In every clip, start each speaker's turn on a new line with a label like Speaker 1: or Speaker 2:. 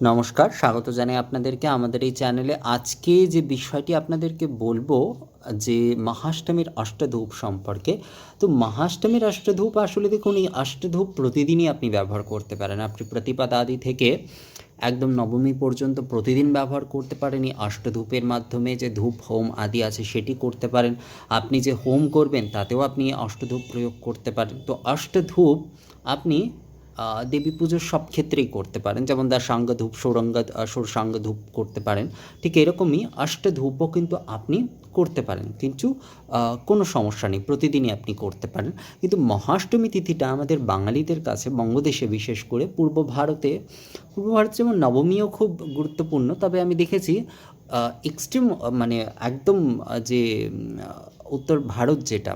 Speaker 1: নমস্কার, স্বাগত জানাই আপনাদেরকে আমাদের এই চ্যানেলে। আজকে যে বিষয়টি আপনাদেরকে বলবো যে মহাষ্টমীর অষ্টধূপ সম্পর্কে। তো মহাষ্টমীর অষ্টধূপ আসলে দেখুন, এই অষ্টধূপ প্রতিদিনই আপনি ব্যবহার করতে পারেন। আপনি প্রতিপদা আদি থেকে একদম নবমী পর্যন্ত প্রতিদিন ব্যবহার করতে পারেন। এই অষ্টধূপের মাধ্যমে যে ধূপ হোম আদি আছে সেটি করতে পারেন। আপনি যে হোম করবেন তাতেও আপনি অষ্টধূপ প্রয়োগ করতে পারেন। তো অষ্টধূপ আপনি দেবী পুজোর সব ক্ষেত্রেই করতে পারেন, যেমন দাসাঙ্গ ধূপ, ষোড়শাঙ্গ ধূপ করতে পারেন। ঠিক এরকমই অষ্টধূপও কিন্তু আপনি করতে পারেন, কিন্তু কোনো সমস্যা নেই, প্রতিদিনই আপনি করতে পারেন। কিন্তু মহাষ্টমী তিথিটা আমাদের বাঙালিদের কাছে, বঙ্গদেশে বিশেষ করে, পূর্ব ভারতে যেমন নবমীও খুব গুরুত্বপূর্ণ, তবে আমি দেখেছি এক্সট্রিম মানে একদম যে উত্তর ভারত যেটা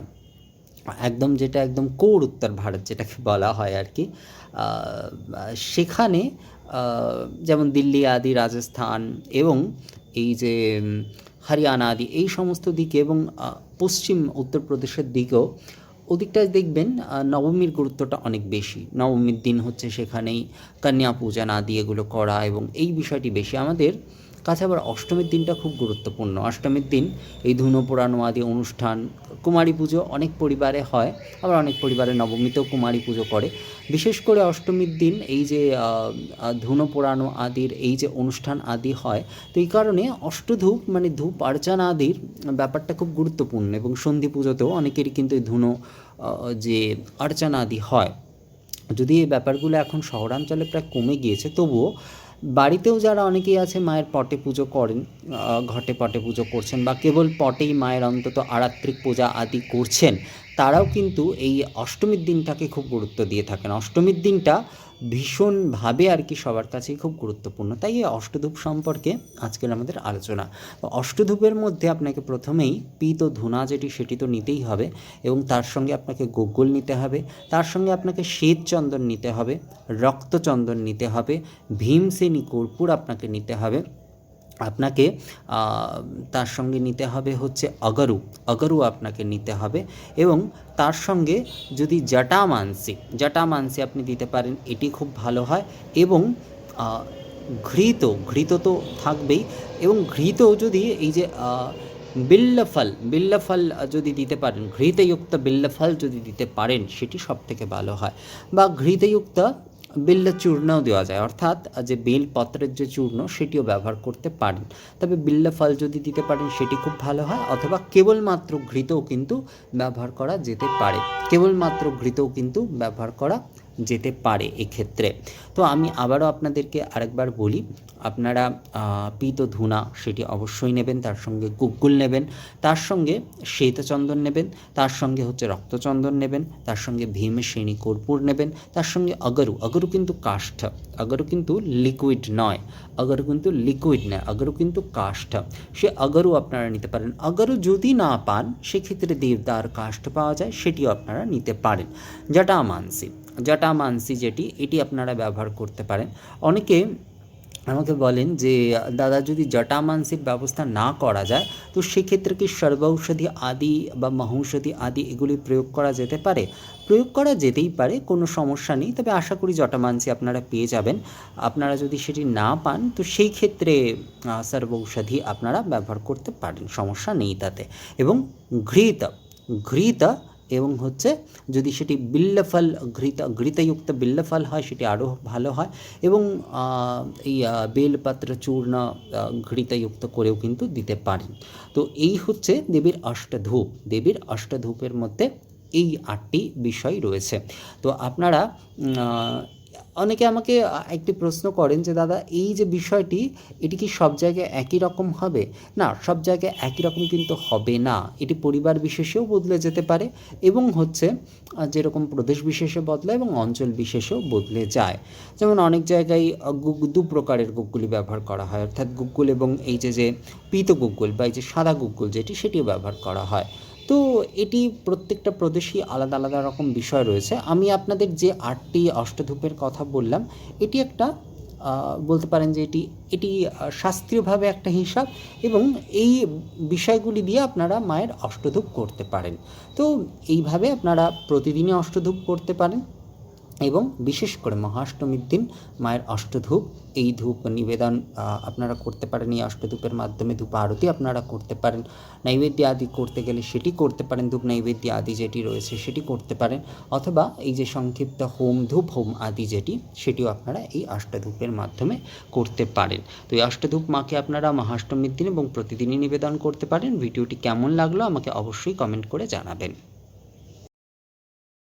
Speaker 1: একদম কোর উত্তর ভারত যেটাকে বলা হয় আর কি, সেখানে যেমন দিল্লি আদি, রাজস্থান এবং এই যে হরিয়ানা আদি, এই সমস্ত দিকে, এবং পশ্চিম উত্তরপ্রদেশের দিকেও, ওদিকটায় দেখবেন নবমীর গুরুত্বটা অনেক বেশি। নবমীর দিন হচ্ছে সেখানেই কন্যা পূজন আদি এগুলো করা, এবং এই বিষয়টি বেশি। আমাদের কাছে আবার অষ্টমীর দিনটা খুব গুরুত্বপূর্ণ। অষ্টমীর দিন এই ধুনো পোড়ানো আদি অনুষ্ঠান, কুমারী পুজো অনেক পরিবারে হয়, আবার অনেক পরিবারে নবমীতেও কুমারী পুজো করে। বিশেষ করে অষ্টমীর দিন এই যে ধুনো পোড়ানো আদির এই যে অনুষ্ঠান আদি হয়, তো এই কারণে অষ্টধূপ মানে ধূপ অর্চনা আদির ব্যাপারটা খুব গুরুত্বপূর্ণ। এবং সন্ধি পুজোতেও অনেকেরই কিন্তু এই ধুনো যে অর্চনা আদি হয়। যদি এই ব্যাপারগুলো এখন শহরাঞ্চলে প্রায় কমে গিয়েছে, তবুও বাড়িতেও যারা অনেকেই আছে মায়ের পটে পুজো করেন, ঘটে পটে পুজো করছেন, বা কেবল পটেই মায়ের অন্তত আরাত্রিক পূজা আদি করছেন, তারাও কিন্তু এই অষ্টমীর দিনটাকে খুব গুরুত্ব দিয়ে থাকেন। অষ্টমীর দিনটা ভীষণভাবে আর কি সবার কাছেই খুব গুরুত্বপূর্ণ। তাই এই অষ্টধূপ সম্পর্কে আজকের আমাদের আলোচনা। তো অষ্টধূপের মধ্যে আপনাকে প্রথমেই পিত ধুনা সেটি তো নিতেই হবে, এবং তার সঙ্গে আপনাকে গোগ্গল নিতে হবে, তার সঙ্গে আপনাকে শ্বেত চন্দন নিতে হবে, রক্তচন্দন নিতে হবে, ভীমসেনী কর্পূর আপনাকে নিতে হবে, আপনাকে তার সঙ্গে নিতে হবে হচ্ছে অগরু আপনাকে নিতে হবে, এবং তার সঙ্গে যদি জটামানসি আপনি দিতে পারেন, এটি খুব ভালো হয়। এবং ঘৃত তো থাকবেই, এবং ঘৃতও যদি এই যে বিল্লফল যদি দিতে পারেন, ঘৃতযুক্ত বিল্লফল যদি দিতে পারেন, সেটি সব থেকে ভালো হয়। বা ঘৃতযুক্ত বেল্ল চূর্ণও দেওয়া যায়, অর্থাৎ যে বেলপত্রের যে চূর্ণ সেটিও ব্যবহার করতে পারেন। তবে বিল্ল ফল যদি দিতে পারেন সেটি খুব ভালো হয়, অথবা কেবলমাত্র ঘৃতও কিন্তু ব্যবহার করা যেতে পারে এক্ষেত্রে। তো আমি আবারও আপনাদেরকে আরেকবার বলি, আপনারা পিত ধুনা সেটি অবশ্যই নেবেন, তার সঙ্গে গুগ্গুল নেবেন, তার সঙ্গে শ্বেতচন্দন নেবেন, তার সঙ্গে হচ্ছে রক্তচন্দন নেবেন, তার সঙ্গে ভীমসেনী কর্পূর নেবেন, তার সঙ্গে অগরু কিন্তু কাষ্ঠ, অগরু কিন্তু লিকুইড নয়, অগরু কিন্তু কাষ্ঠ। সে অগরু আপনারা নিতে পারেন। অগরু যদি না পান, সেক্ষেত্রে দেবদার কাষ্ঠ পাওয়া যায়, সেটিও আপনারা নিতে পারেন। জটামানসি এটি আপনারা ব্যবহার করতে পারেন। অনেকে আমাকে বলেন যে দাদা, যদি জটামানসির ব্যবস্থা না করা যায়, তো সেক্ষেত্রে কি সর্বৌষধি আদি বা মহৌষধি আদি এগুলি প্রয়োগ করা যেতে পারে? প্রয়োগ করা যেতেই পারে, কোনো সমস্যা নেই। তবে আশা করি জটামানসি আপনারা পেয়ে যাবেন। আপনারা যদি সেটি না পান, তো সেই ক্ষেত্রে সর্বৌষধি আপনারা ব্যবহার করতে পারেন, সমস্যা নেই তাতে। এবং ঘৃত এবং হচ্ছে যদি সেটি ঘৃতযুক্ত বিল্লফল হয়, সেটি আরও ভালো হয়। এবং এই বেলপত্র চূর্ণ ঘৃতযুক্ত করেও কিন্তু দিতে পারেন। তো এই হচ্ছে দেবীর অষ্টধূপের মধ্যে এই 8টি বিষয় রয়েছে। তো আপনারা অনেকে আমাকে একটি প্রশ্ন করেন যে দাদা, এই যে বিষয়টি, এটি কি সব জায়গায় একই রকম হবে? না, সব জায়গায় একই রকম কিন্তু হবে না। এটি পরিবার বিশেষেও বদলে যেতে পারে, এবং হচ্ছে যেরকম প্রদেশ বিশেষে বদলায় এবং অঞ্চল বিশেষেও বদলে যায়। যেমন অনেক জায়গায় দু প্রকারের গুগ্গুলি ব্যবহার করা হয়, অর্থাৎ গুগ্গুল এবং এই যে পিত গুগ্গুল বা এই যে সাদা গুগ্গুল সেটিও ব্যবহার করা হয়। তো এটি প্রত্যেকটা প্রদেশেই আলাদা আলাদা রকম বিষয় রয়েছে। আমি আপনাদের যে 8টি অষ্টধূপের কথা বললাম, এটি একটা বলতে পারেন যে এটি শাস্ত্রীয়ভাবে একটা হিসাব, এবং এই বিষয়গুলি দিয়ে আপনারা মায়ের অষ্টধূপ করতে পারেন। তো এইভাবে আপনারা প্রতিদিনই অষ্টধূপ করতে পারেন। এবং বিশেষ করে মহাষ্টমীর দিন মায়ের অষ্টধূপ, এই ধূপ নিবেদন আপনারা করতে পারেন। এই অষ্টধূপের মাধ্যমে ধূপ আরতি আপনারা করতে পারেন। নৈবেদ্য আদি করতে গেলে সেটি করতে পারেন, ধূপ নৈবেদ্য আদি যেটি রয়েছে সেটি করতে পারেন, অথবা এই যে সংক্ষিপ্ত হোম, ধূপ হোম আদি যেটি, সেটিও আপনারা এই অষ্টধূপের মাধ্যমে করতে পারেন। তো এই অষ্টধূপ মাকে আপনারা মহাষ্টমীর দিন এবং প্রতিদিনই নিবেদন করতে পারেন। ভিডিওটি কেমন লাগলো আমাকে অবশ্যই কমেন্ট করে জানাবেন।